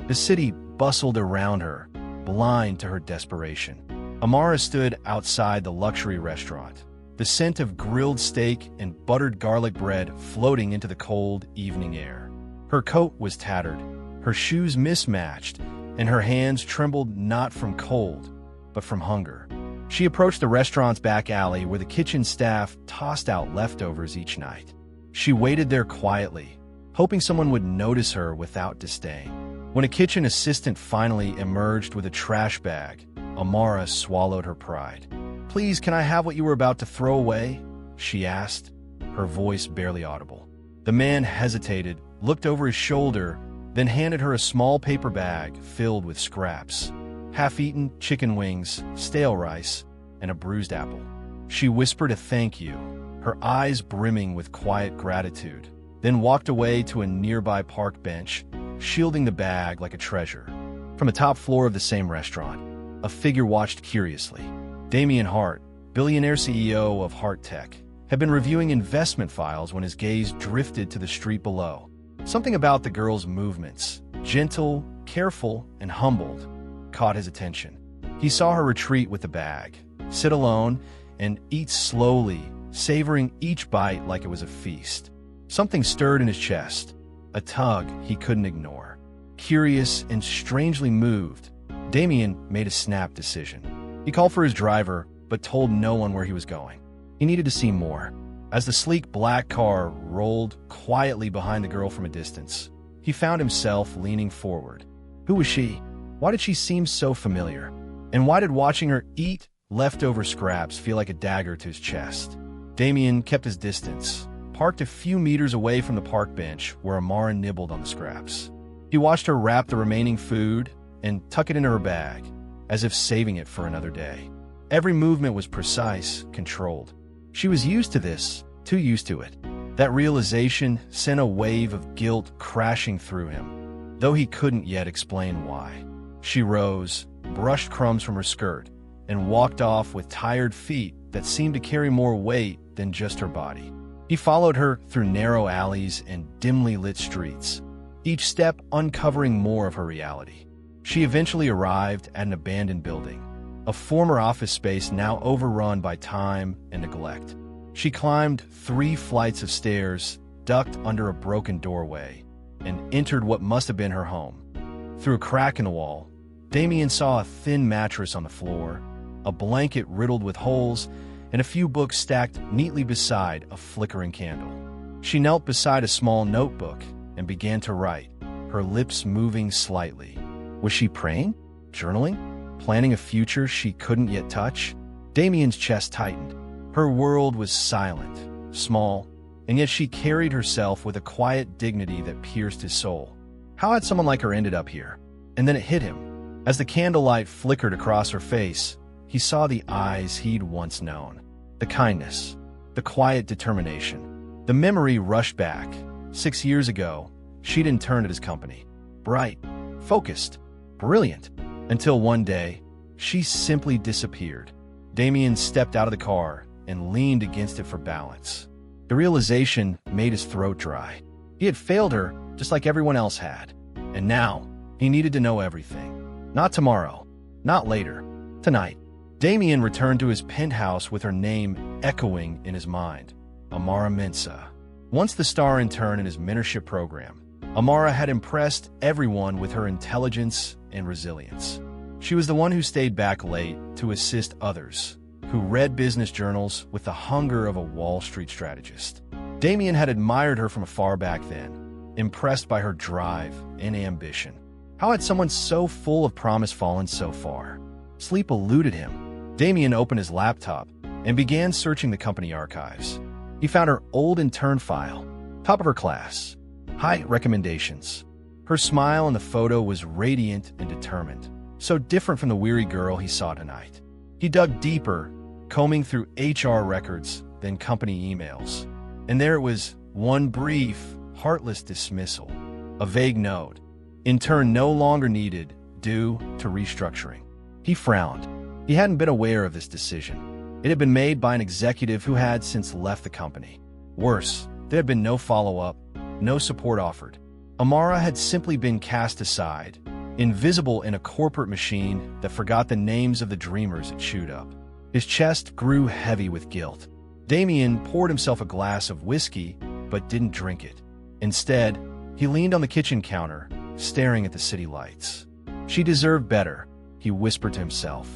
The city bustled around her, blind to her desperation. Amara stood outside the luxury restaurant, the scent of grilled steak and buttered garlic bread floating into the cold evening air. Her coat was tattered, her shoes mismatched, and her hands trembled not from cold, but from hunger. She approached the restaurant's back alley where the kitchen staff tossed out leftovers each night. She waited there quietly, hoping someone would notice her without disdain. When a kitchen assistant finally emerged with a trash bag, Amara swallowed her pride. "Please, can I have what you were about to throw away?" she asked, her voice barely audible. The man hesitated, looked over his shoulder, then handed her a small paper bag filled with scraps. Half-eaten chicken wings, stale rice, and a bruised apple. She whispered a thank you, her eyes brimming with quiet gratitude, then walked away to a nearby park bench, shielding the bag like a treasure. From the top floor of the same restaurant, a figure watched curiously. Damien Hart, billionaire CEO of Hart Tech, had been reviewing investment files when his gaze drifted to the street below. Something about the girl's movements, gentle, careful, and humbled, caught his attention. He saw her retreat with the bag, sit alone, and eat slowly, savoring each bite like it was a feast. Something stirred in his chest, a tug he couldn't ignore. Curious and strangely moved, Damien made a snap decision. He called for his driver, but told no one where he was going. He needed to see more. As the sleek black car rolled quietly behind the girl from a distance, he found himself leaning forward. Who was she? Why did she seem so familiar? And why did watching her eat leftover scraps feel like a dagger to his chest? Damien kept his distance, parked a few meters away from the park bench where Amara nibbled on the scraps. He watched her wrap the remaining food and tuck it into her bag, as if saving it for another day. Every movement was precise, controlled. She was used to this, too used to it. That realization sent a wave of guilt crashing through him, though he couldn't yet explain why. She rose, brushed crumbs from her skirt, and walked off with tired feet that seemed to carry more weight than just her body. He followed her through narrow alleys and dimly lit streets, each step uncovering more of her reality. She eventually arrived at an abandoned building, a former office space now overrun by time and neglect. She climbed 3 flights of stairs, ducked under a broken doorway, and entered what must have been her home. Through a crack in the wall, Damien saw a thin mattress on the floor, a blanket riddled with holes, and a few books stacked neatly beside a flickering candle. She knelt beside a small notebook and began to write, her lips moving slightly. Was she praying? Journaling? Planning a future she couldn't yet touch? Damien's chest tightened. Her world was silent, small, and yet she carried herself with a quiet dignity that pierced his soul. How had someone like her ended up here? And then it hit him. As the candlelight flickered across her face, he saw the eyes he'd once known. The kindness, the quiet determination. The memory rushed back. 6 years ago, she'd interned at his company. Bright, focused, brilliant. Until one day, she simply disappeared. Damien stepped out of the car and leaned against it for balance. The realization made his throat dry. He had failed her just like everyone else had. And now, he needed to know everything. Not tomorrow, not later, tonight. Damien returned to his penthouse with her name echoing in his mind, Amara Mensah. Once the star intern in his mentorship program, Amara had impressed everyone with her intelligence and resilience. She was the one who stayed back late to assist others, who read business journals with the hunger of a Wall Street strategist. Damien had admired her from afar back then, impressed by her drive and ambition. How had someone so full of promise fallen so far? Sleep eluded him. Damien opened his laptop and began searching the company archives. He found her old intern file, top of her class, high recommendations. Her smile in the photo was radiant and determined, so different from the weary girl he saw tonight. He dug deeper, combing through HR records, then company emails. And there it was, one brief, heartless dismissal. A vague note. Intern no longer needed, due to restructuring. He frowned. He hadn't been aware of this decision. It had been made by an executive who had since left the company. Worse, there had been no follow-up, no support offered. Amara had simply been cast aside, invisible in a corporate machine that forgot the names of the dreamers it chewed up. His chest grew heavy with guilt. Damien poured himself a glass of whiskey, but didn't drink it. Instead, he leaned on the kitchen counter, staring at the city lights. She deserved better, he whispered to himself.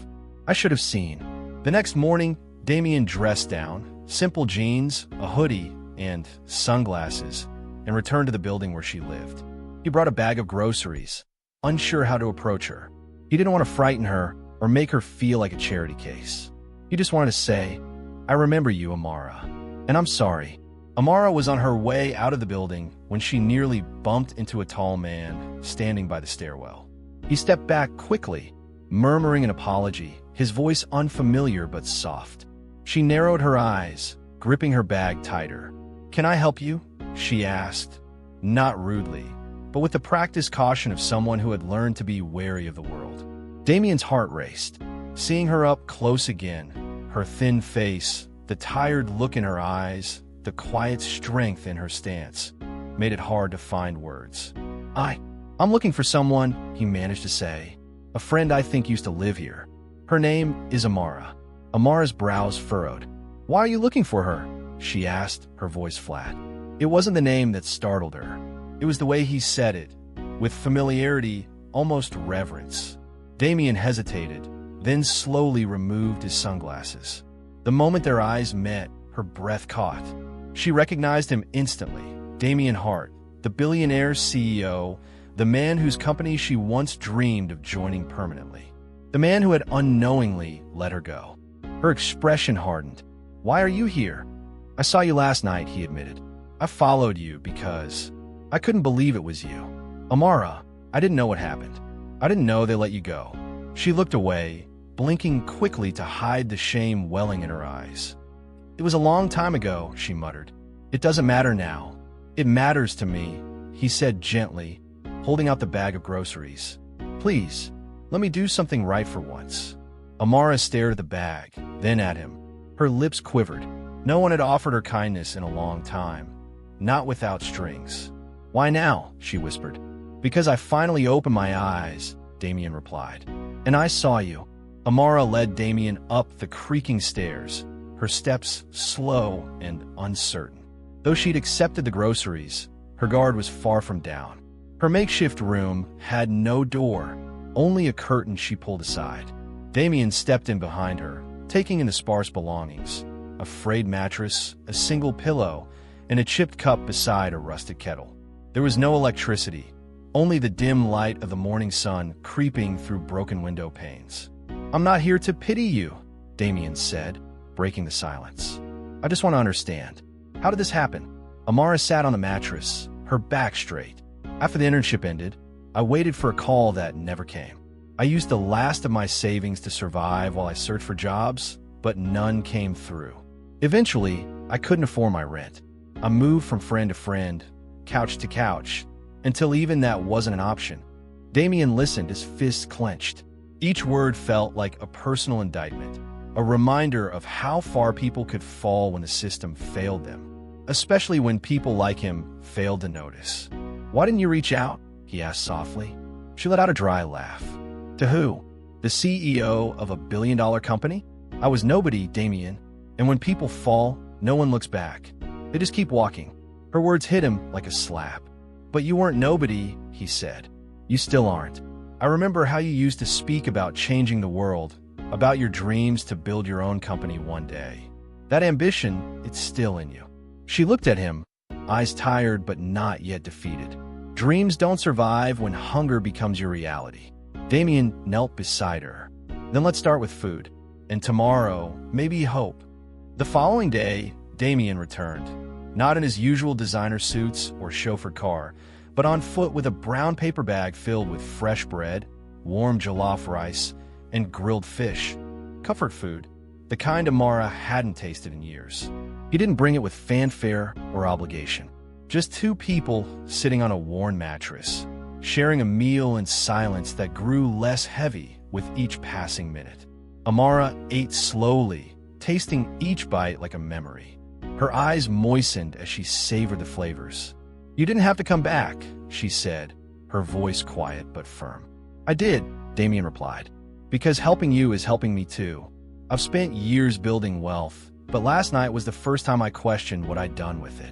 I should have seen. The next morning, Damien dressed down, simple jeans, a hoodie, and sunglasses, and returned to the building where she lived. He brought a bag of groceries, unsure how to approach her. He didn't want to frighten her or make her feel like a charity case. He just wanted to say, I remember you, Amara, and I'm sorry. Amara was on her way out of the building when she nearly bumped into a tall man standing by the stairwell. He stepped back quickly, murmuring an apology, his voice unfamiliar but soft. She narrowed her eyes, gripping her bag tighter. Can I help you? She asked, not rudely, but with the practiced caution of someone who had learned to be wary of the world. Damien's heart raced, seeing her up close again, her thin face, the tired look in her eyes, the quiet strength in her stance, made it hard to find words. I'm looking for someone, he managed to say. A friend I think used to live here. Her name is Amara. Amara's brows furrowed. Why are you looking for her? She asked, her voice flat. It wasn't the name that startled her. It was the way he said it, with familiarity, almost reverence. Damien hesitated, then slowly removed his sunglasses. The moment their eyes met, her breath caught. She recognized him instantly. Damien Hart, the Billionaire CEO, the man whose company she once dreamed of joining permanently. The man who had unknowingly let her go. Her expression hardened. Why are you here? I saw you last night, he admitted. I followed you because I couldn't believe it was you. Amara, I didn't know what happened. I didn't know they let you go. She looked away, blinking quickly to hide the shame welling in her eyes. It was a long time ago, she muttered. It doesn't matter now. It matters to me, he said gently, holding out the bag of groceries. Please, let me do something right for once. Amara stared at the bag, then at him. Her lips quivered. No one had offered her kindness in a long time, not without strings. Why now? She whispered. Because I finally opened my eyes, Damien replied. And I saw you. Amara led Damien up the creaking stairs, her steps slow and uncertain. Though she'd accepted the groceries, her guard was far from down. Her makeshift room had no door, only a curtain she pulled aside. Damien stepped in behind her, taking in the sparse belongings, a frayed mattress, a single pillow, and a chipped cup beside a rusted kettle. There was no electricity, only the dim light of the morning sun creeping through broken window panes. I'm not here to pity you, Damien said, breaking the silence. I just want to understand. How did this happen? Amara sat on the mattress, her back straight. After the internship ended, I waited for a call that never came. I used the last of my savings to survive while I searched for jobs, but none came through. Eventually, I couldn't afford my rent. I moved from friend to friend, couch to couch, until even that wasn't an option. Damien listened, his fists clenched. Each word felt like a personal indictment, a reminder of how far people could fall when the system failed them, especially when people like him failed to notice. Why didn't you reach out? He asked softly. She let out a dry laugh. To who? The CEO of a billion-dollar company? I was nobody, Damien. And when people fall, no one looks back. They just keep walking. Her words hit him like a slap. But you weren't nobody, he said. You still aren't. I remember how you used to speak about changing the world, about your dreams to build your own company one day. That ambition, it's still in you. She looked at him, eyes tired but not yet defeated. Dreams don't survive when hunger becomes your reality. Damien knelt beside her. Then let's start with food. And tomorrow, maybe hope. The following day, Damien returned, not in his usual designer suits or chauffeured car, but on foot with a brown paper bag filled with fresh bread, warm jollof rice, and grilled fish. Comfort food, the kind Amara hadn't tasted in years. He didn't bring it with fanfare or obligation. Just two people sitting on a worn mattress, sharing a meal in silence that grew less heavy with each passing minute. Amara ate slowly, tasting each bite like a memory. Her eyes moistened as she savored the flavors. You didn't have to come back, she said, her voice quiet but firm. I did, Damien replied, because helping you is helping me too. I've spent years building wealth, but last night was the first time I questioned what I'd done with it.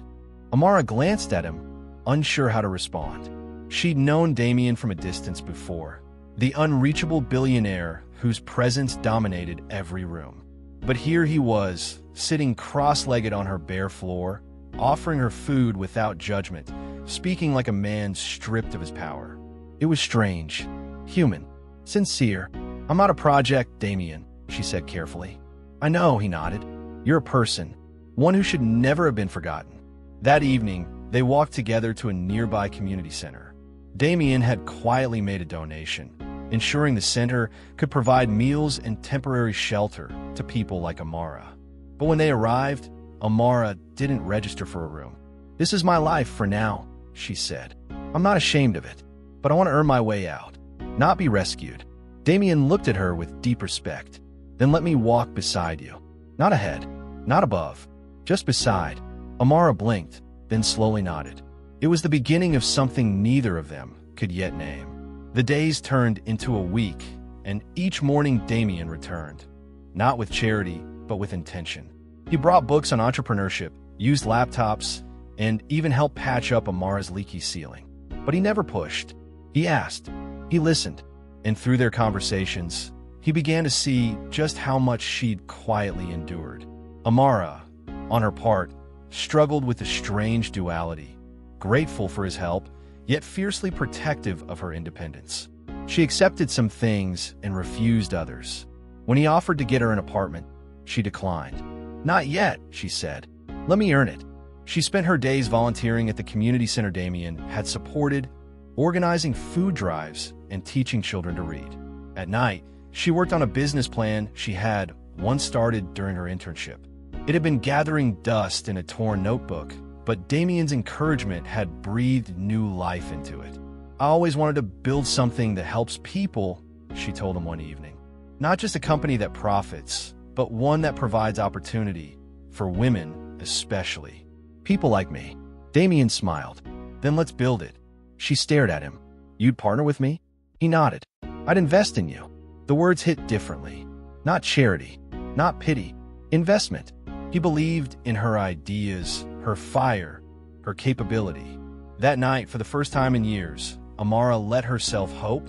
Amara glanced at him, unsure how to respond. She'd known Damien from a distance before, the unreachable billionaire whose presence dominated every room. But here he was, sitting cross-legged on her bare floor, offering her food without judgment, speaking like a man stripped of his power. It was strange, human, sincere. I'm not a project, Damien, she said carefully. I know, he nodded. You're a person, one who should never have been forgotten. That evening, they walked together to a nearby community center. Damien had quietly made a donation, ensuring the center could provide meals and temporary shelter to people like Amara. But when they arrived, Amara didn't register for a room. This is my life for now, she said. I'm not ashamed of it, but I want to earn my way out, not be rescued. Damien looked at her with deep respect. Then let me walk beside you. Not ahead, not above, just beside. Amara blinked, then slowly nodded. It was the beginning of something neither of them could yet name. The days turned into a week, and each morning Damien returned. Not with charity, but with intention. He brought books on entrepreneurship, used laptops, and even helped patch up Amara's leaky ceiling. But he never pushed. He asked. He listened. And through their conversations, he began to see just how much she'd quietly endured. Amara, on her part, struggled with a strange duality, grateful for his help, yet fiercely protective of her independence. She accepted some things and refused others. When he offered to get her an apartment, she declined. Not yet, she said. Let me earn it. She spent her days volunteering at the community center Damien had supported, organizing food drives and teaching children to read. At night, she worked on a business plan she had once started during her internship. It had been gathering dust in a torn notebook, but Damien's encouragement had breathed new life into it. I always wanted to build something that helps people, she told him one evening. Not just a company that profits, but one that provides opportunity, for women especially. People like me. Damien smiled. Then let's build it. She stared at him. You'd partner with me? He nodded. I'd invest in you. The words hit differently. Not charity, not pity, investment. He believed in her ideas, her fire, her capability. That night, for the first time in years, Amara let herself hope,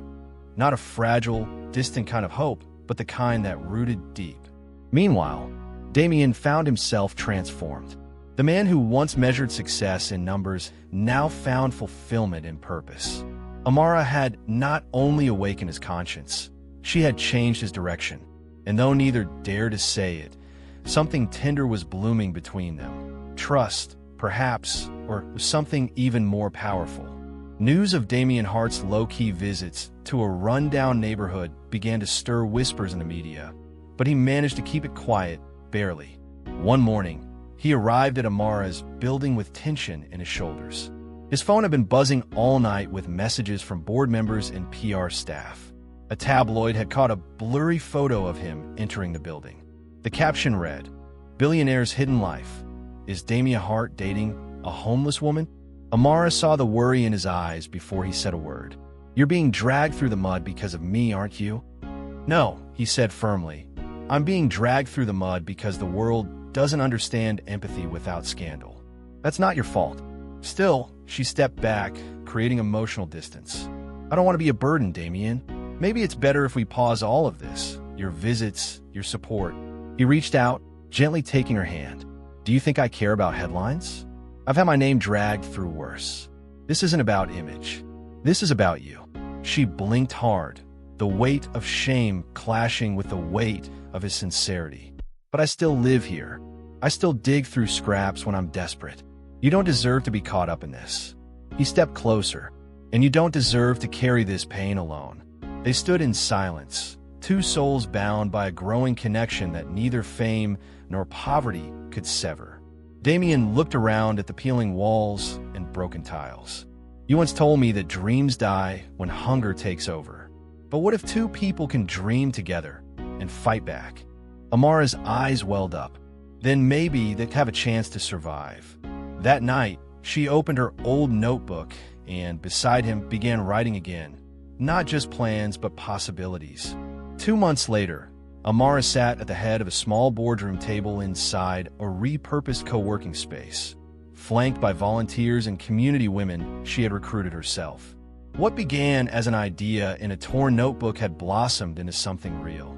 not a fragile, distant kind of hope, but the kind that rooted deep. Meanwhile, Damien found himself transformed. The man who once measured success in numbers now found fulfillment in purpose. Amara had not only awakened his conscience, she had changed his direction. And though neither dared to say it, something tender was blooming between them. Trust, perhaps, or something even more powerful. News of Damien Hart's low-key visits to a run-down neighborhood began to stir whispers in the media, but he managed to keep it quiet, barely. One morning, he arrived at Amara's building with tension in his shoulders. His phone had been buzzing all night with messages from board members and PR staff. A tabloid had caught a blurry photo of him entering the building. The caption read, "Billionaire's hidden life. Is Damien Hart dating a homeless woman?" Amara saw the worry in his eyes before he said a word. "You're being dragged through the mud because of me, aren't you?" "No," he said firmly. "I'm being dragged through the mud because the world doesn't understand empathy without scandal. That's not your fault." Still, she stepped back, creating emotional distance. "I don't want to be a burden, Damien. Maybe it's better if we pause all of this, your visits, your support." He reached out, gently taking her hand. "Do you think I care about headlines? I've had my name dragged through worse. This isn't about image. This is about you." She blinked hard, the weight of shame clashing with the weight of his sincerity. "But I still live here. I still dig through scraps when I'm desperate. You don't deserve to be caught up in this." He stepped closer. "And you don't deserve to carry this pain alone." They stood in silence, two souls bound by a growing connection that neither fame nor poverty could sever. Damien looked around at the peeling walls and broken tiles. "You once told me that dreams die when hunger takes over. But what if two people can dream together and fight back?" Amara's eyes welled up. Then maybe they'd have a chance to survive. That night, she opened her old notebook and, beside him, began writing again. not just plans, but possibilities. 2 months later, Amara sat at the head of a small boardroom table inside a repurposed co-working space, flanked by volunteers and community women she had recruited herself. What began as an idea in a torn notebook had blossomed into something real.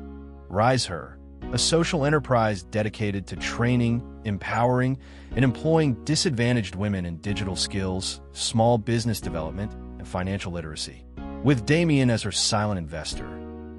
Rise Her, a social enterprise dedicated to training, empowering, and employing disadvantaged women in digital skills, small business development, and financial literacy. With Damien as her silent investor,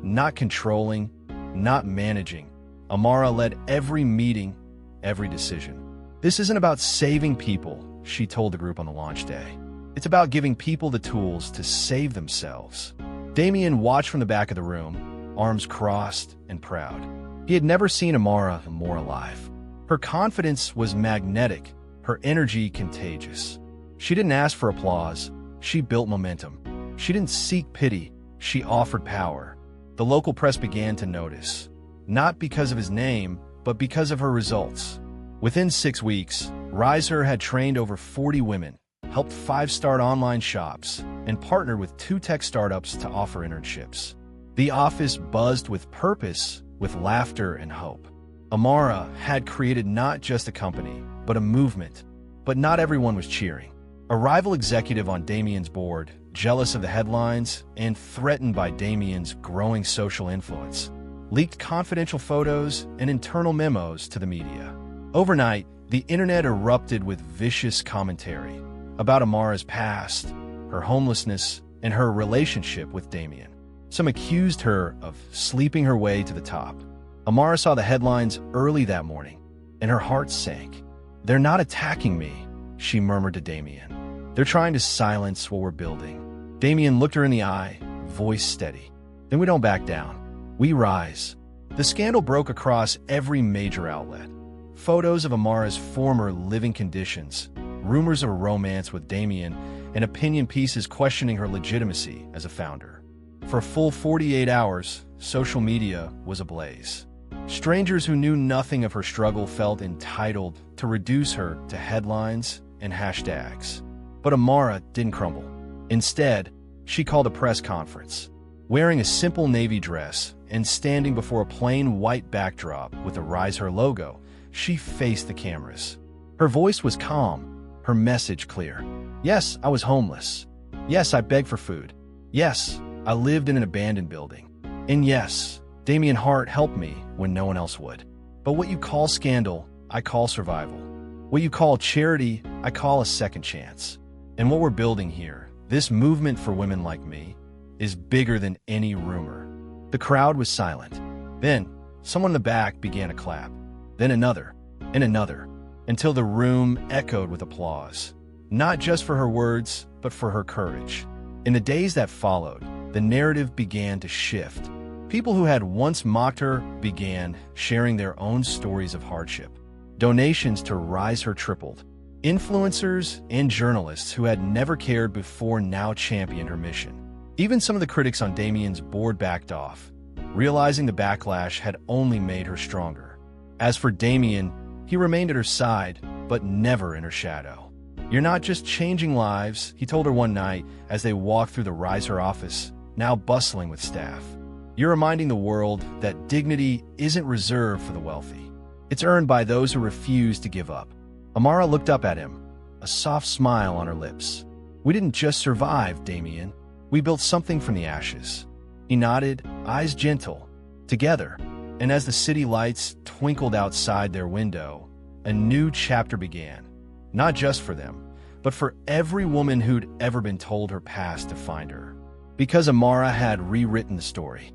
not controlling, not managing, Amara led every meeting, every decision. This isn't about saving people, she told the group on the launch day. It's about giving people the tools to save themselves. Damien watched from the back of the room, arms crossed and proud. He had never seen Amara more alive. Her confidence was magnetic, her energy contagious. She didn't ask for applause, she built momentum. She didn't seek pity, she offered power. The local press began to notice, not because of his name, but because of her results. Within 6 weeks, Rise Her had trained over 40 women, helped 5 start online shops, and partnered with 2 tech startups to offer internships. The office buzzed with purpose, with laughter and hope. Amara had created not just a company, but a movement. But not everyone was cheering. A rival executive on Damien's board, jealous of the headlines and threatened by Damien's growing social influence, leaked confidential photos and internal memos to the media. Overnight, the internet erupted with vicious commentary about Amara's past, her homelessness, and her relationship with Damien. Some accused her of sleeping her way to the top. Amara saw the headlines early that morning, and her heart sank. "They're not attacking me," she murmured to Damien. "They're trying to silence what we're building." Damien looked her in the eye, voice steady. "Then we don't back down. We rise." The scandal broke across every major outlet. Photos of Amara's former living conditions, rumors of a romance with Damien, and opinion pieces questioning her legitimacy as a founder. For a full 48 hours, social media was ablaze. Strangers who knew nothing of her struggle felt entitled to reduce her to headlines and hashtags. But Amara didn't crumble. Instead, she called a press conference. Wearing a simple navy dress and standing before a plain white backdrop with a Rise Her logo, she faced the cameras. Her voice was calm, her message clear. "Yes, I was homeless. Yes, I begged for food. Yes, I lived in an abandoned building. And yes, Damien Hart helped me when no one else would. But what you call scandal, I call survival. What you call charity, I call a second chance. And what we're building here, this movement for women like me, is bigger than any rumor." The crowd was silent. Then, someone in the back began to clap. Then another, and another, until the room echoed with applause. Not just for her words, but for her courage. In the days that followed, the narrative began to shift. People who had once mocked her began sharing their own stories of hardship. Donations to Rise Her tripled. Influencers and journalists who had never cared before now championed her mission. Even some of the critics on Damien's board backed off, realizing the backlash had only made her stronger. As for Damien, he remained at her side, but never in her shadow. "You're not just changing lives," he told her one night as they walked through the Rise Her office, now bustling with staff. "You're reminding the world that dignity isn't reserved for the wealthy. It's earned by those who refuse to give up." Amara looked up at him, a soft smile on her lips. "We didn't just survive, Damien. We built something from the ashes." He nodded, eyes gentle. Together, and as the city lights twinkled outside their window, a new chapter began. Not just for them, but for every woman who'd ever been told her past to find her. Because Amara had rewritten the story.